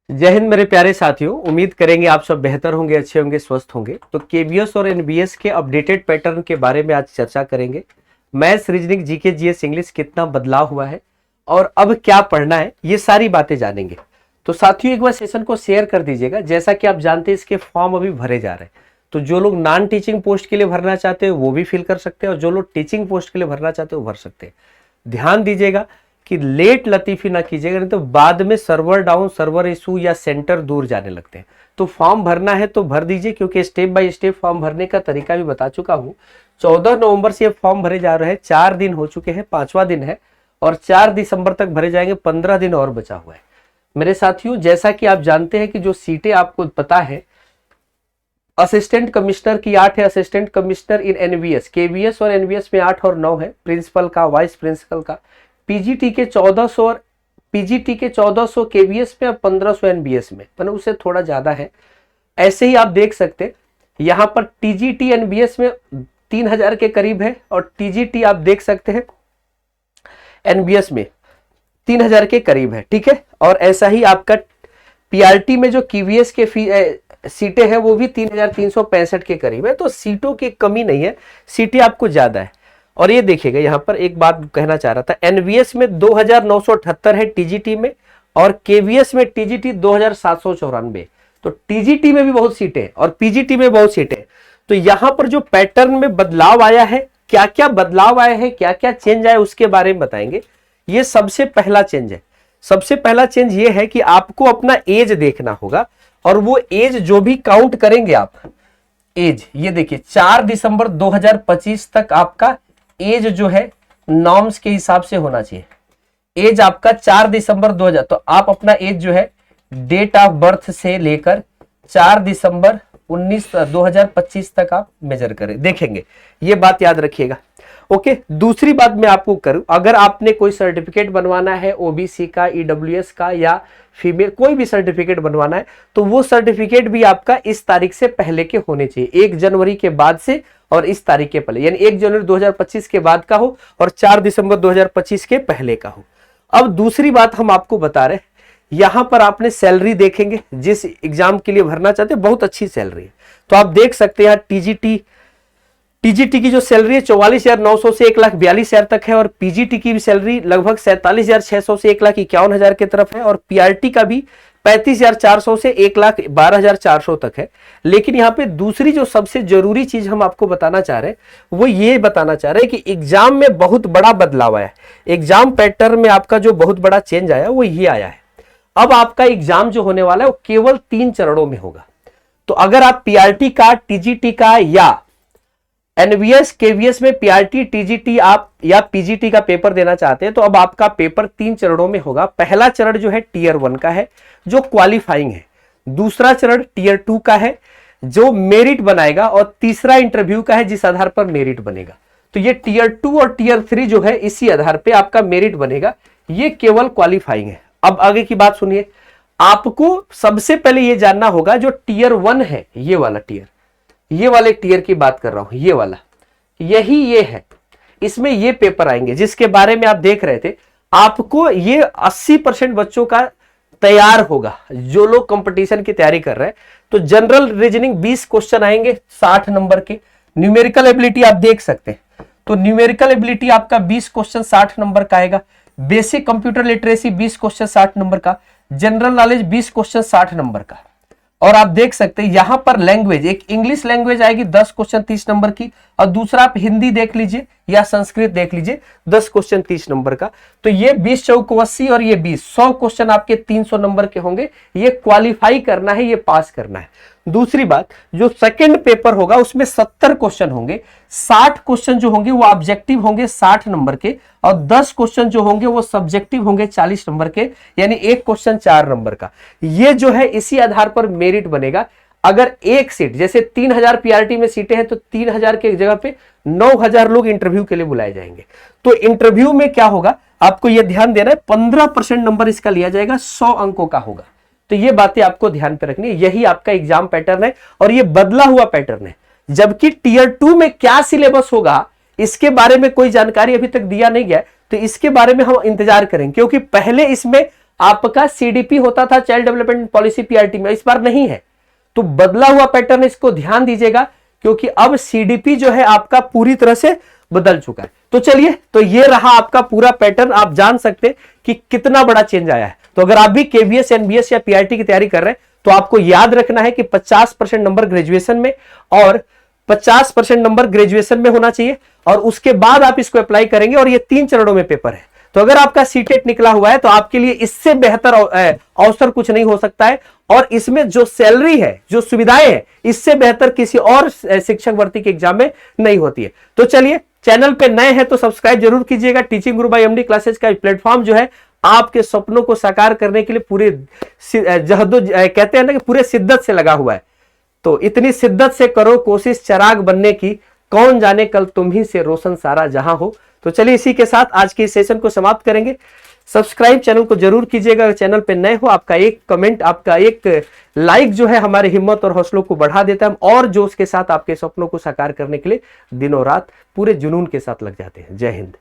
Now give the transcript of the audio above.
जय हिंद मेरे प्यारे साथियों, उम्मीद करेंगे आप सब बेहतर होंगे, अच्छे होंगे, स्वस्थ होंगे। तो केबीएस और एनबीएस के अपडेटेड पैटर्न के बारे में आज चर्चा करेंगे। Maths, reasoning, GK, GS, English कितना बदलाव हुआ है और अब क्या पढ़ना है, ये सारी बातें जानेंगे। तो साथियों एक बार सेशन को शेयर कर दीजिएगा। जैसा कि आप जानते हैं इसके फॉर्म अभी भरे जा रहे हैं, तो जो लोग नॉन टीचिंग पोस्ट के लिए भरना चाहते हैं वो भी फिल कर सकते हैं और जो लोग टीचिंग पोस्ट के लिए भरना चाहते हैं वो भर सकते हैं। ध्यान दीजिएगा कि लेट लतीफी ना कीजिएगा, नहीं तो बाद में सर्वर डाउन, सर्वर इशू या सेंटर दूर जाने लगते हैं। तो फॉर्म भरना है तो भर दीजिए, क्योंकि स्टेप बाय स्टेप फॉर्म भरने का तरीका भी बता चुका हूं। 14 नवंबर से ये फॉर्म भरे जा रहे हैं, 4 दिन हो चुके हैं, 5वां दिन है और 4 दिसंबर तक भरे जाएंगे, 15 दिन और बचा हुआ है। मेरे साथियों, जैसा कि आप जानते हैं कि जो सीटें आपको पता है, असिस्टेंट कमिश्नर की 8 है, असिस्टेंट कमिश्नर इन एनबीएस, केबीएस और एनबीएस में 8 और 9 है, प्रिंसिपल का, वाइस प्रिंसिपल का। पीजीटी के 1400 और पीजीटी के 1400 केबीएस में और 1500 एनबीएस में, मतलब उससे थोड़ा ज्यादा है। ऐसे ही आप देख सकते हैं यहां पर टीजीटी एनबीएस में 3000 के करीब है और टीजीटी आप देख सकते हैं एनबीएस में 3000 के करीब है। ठीक है, और ऐसा ही आपका पीआरटी में जो केवीएस के सीटें हैं वो भी 3365 के करीब है। तो सीटों की कमी नहीं है, सीटें आपको ज्यादा है। और ये देखिएगा, यहां पर एक बात कहना चाह रहा था, एनवीएस में 2978 है टीजीटी में और केवीएस में टीजीटी 2794। तो टीजीटी में भी बहुत सीटें और पीजीटी में बहुत सीटें। तो यहां पर जो पैटर्न में बदलाव आया है, क्या क्या बदलाव आया है, क्या क्या चेंज आया, उसके बारे में बताएंगे। ये सबसे पहला चेंज है। सबसे पहला चेंज ये है कि आपको अपना एज देखना होगा और वो एज जो भी काउंट करेंगे आप, एज ये देखिए 4 दिसंबर 2025 तक आपका एज जो है नॉर्म्स के हिसाब से होना चाहिए। एज आपका 4 दिसंबर 2000, तो आप अपना एज जो है डेट ऑफ बर्थ से लेकर 4 दिसंबर 2025 तक आप मेजर करें, देखेंगे। ये बात याद रखिएगा। ओके, दूसरी बात मैं आपको करूं, अगर आपने कोई सर्टिफिकेट बनवाना है ओबीसी का, ईडब्ल्यूएस का या फीमेल कोई भी सर्टिफिकेट बनवाना है, तो वो सर्टिफिकेट भी आपका इस तारीख से पहले के होने चाहिए। 1 जनवरी के बाद से और इस तारीख के पहले, यानी 1 जनवरी 2025 के बाद का हो और 4 दिसंबर 2025 के पहले का हो। अब दूसरी बात हम आपको बता रहे हैं, यहां पर आपने सैलरी देखेंगे, जिस एग्जाम के लिए भरना चाहते हैं बहुत अच्छी सैलरी है। तो आप देख सकते हैं टीजीटी की जो सैलरी है 44,900 से 1,42,000 तक है और पीजीटी की भी सैलरी लगभग 47,600 से 1,51,000 की तरफ है और पीआरटी का भी 35,400 से 1,12,400 तक है। लेकिन यहाँ पे दूसरी जो सबसे जरूरी चीज हम आपको बताना चाह रहे हैं वो ये बताना चाह रहे हैं कि एग्जाम में बहुत बड़ा बदलाव आया है। एग्जाम पैटर्न में आपका जो बहुत बड़ा चेंज आया वो ये आया है। अब आपका एग्जाम जो होने वाला है वो केवल 3 चरणों में होगा। तो अगर आप पीआरटी का, टीजीटी का या एनवीएस केवीएस में पीआरटी, टीजीटी आप या पीजीटी का पेपर देना चाहते हैं, तो अब आपका पेपर 3 चरणों में होगा। पहला चरण जो है टीयर 1 का है जो क्वालिफाइंग है, दूसरा चरण टीयर 2 का है जो मेरिट बनाएगा और तीसरा इंटरव्यू का है जिस आधार पर मेरिट बनेगा। तो ये टीयर 2 और टीयर 3 जो है इसी आधार पर आपका मेरिट बनेगा, ये केवल क्वालिफाइंग है। अब आगे की बात सुनिए, आपको सबसे पहले ये जानना होगा जो टीयर 1 है, ये वाला टीयर, ये वाले टीयर की बात कर रहा हूं, ये वाला, यही ये है, इसमें ये पेपर आएंगे जिसके बारे में आप देख रहे थे। आपको ये 80% बच्चों का तैयार होगा जो लोग कंपटीशन की तैयारी कर रहे हैं। तो जनरल रीजनिंग 20 क्वेश्चन आएंगे 60 नंबर के। न्यूमेरिकल एबिलिटी आप देख सकते हैं, तो न्यूमेरिकल एबिलिटी आपका 20 क्वेश्चन 60 नंबर का आएगा। Basic computer literacy 20 question 60 number का। जनरल नॉलेज 20 क्वेश्चन 60 नंबर का। और आप देख सकते हैं यहां पर लैंग्वेज, एक इंग्लिश लैंग्वेज आएगी 10 क्वेश्चन 30 नंबर की और दूसरा आप हिंदी देख लीजिए या संस्कृत देख लीजिए 10 क्वेश्चन 30 नंबर का। तो ये 20 चौक 80 और ये 20, 100 क्वेश्चन आपके 300 नंबर के होंगे। ये क्वालिफाई करना है, ये पास करना है। दूसरी बात, जो सेकंड पेपर होगा उसमें 70 क्वेश्चन होंगे। 60 क्वेश्चन जो होंगे वो ऑब्जेक्टिव होंगे 60 नंबर के और 10 क्वेश्चन जो होंगे वो सब्जेक्टिव होंगे 40 नंबर के, यानी एक क्वेश्चन 4 नंबर का। ये जो है इसी आधार पर मेरिट बनेगा। अगर एक सीट, जैसे 3000 पीआरटी में सीटें हैं तो 3000 के जगह पे 9000 लोग इंटरव्यू के लिए बुलाए जाएंगे। तो इंटरव्यू में क्या होगा आपको यह ध्यान देना है, 15% नंबर इसका लिया जाएगा, 100 अंकों का होगा। तो ये बातें आपको ध्यान पे रखनी है। यही आपका एग्जाम पैटर्न है और ये बदला हुआ पैटर्न है। जबकि टीयर 2 में क्या सिलेबस होगा इसके बारे में कोई जानकारी अभी तक दिया नहीं गया, तो इसके बारे में हम इंतजार करेंगे, क्योंकि पहले इसमें आपका सीडीपी होता था, चाइल्ड डेवलपमेंट पॉलिसी पीआरटी में, इस बार नहीं है। तो बदला हुआ पैटर्न, इसको ध्यान दीजिएगा, क्योंकि अब सीडीपी जो है आपका पूरी तरह से बदल चुका है। तो चलिए, तो ये रहा आपका पूरा पैटर्न। आप जान सकते हैं कि कितना बड़ा चेंज आया है। तो अगर आप भी केवीएस, एनबीएस या पीआरटी की तैयारी कर रहे हैं तो आपको याद रखना है कि 50% नंबर ग्रेजुएशन में और 50% नंबर ग्रेजुएशन में होना चाहिए, और उसके बाद आप इसको अप्लाई करेंगे। और ये 3 चरणों में पेपर है। तो अगर आपका सीटेट निकला हुआ है तो आपके लिए इससे बेहतर अवसर कुछ नहीं हो सकता है। और इसमें जो सैलरी है, जो सुविधाएं हैं, इससे बेहतर किसी और शिक्षक भर्ती के एग्जाम में नहीं होती है। तो चलिए, चैनल पे नए हैं तो सब्सक्राइब जरूर कीजिएगा। टीचिंग गुरु बाय एमडी क्लासेस का प्लेटफॉर्म जो है आपके सपनों को साकार करने के लिए पूरे कहते हैं ना कि पूरे शिद्दत से लगा हुआ है। तो इतनी शिद्दत से करो कोशिश चिराग बनने की, कौन जाने कल तुम ही से रोशन सारा जहां हो। तो चलिए, इसी के साथ आज के इस सेशन को समाप्त करेंगे। सब्सक्राइब चैनल को जरूर कीजिएगा अगर चैनल पे नए हो। आपका एक कमेंट, आपका एक लाइक जो है हमारे हिम्मत और हौसलों को बढ़ा देता है। हम और जोश के साथ आपके सपनों को साकार करने के लिए दिनों रात पूरे जुनून के साथ लग जाते हैं। जय हिंद।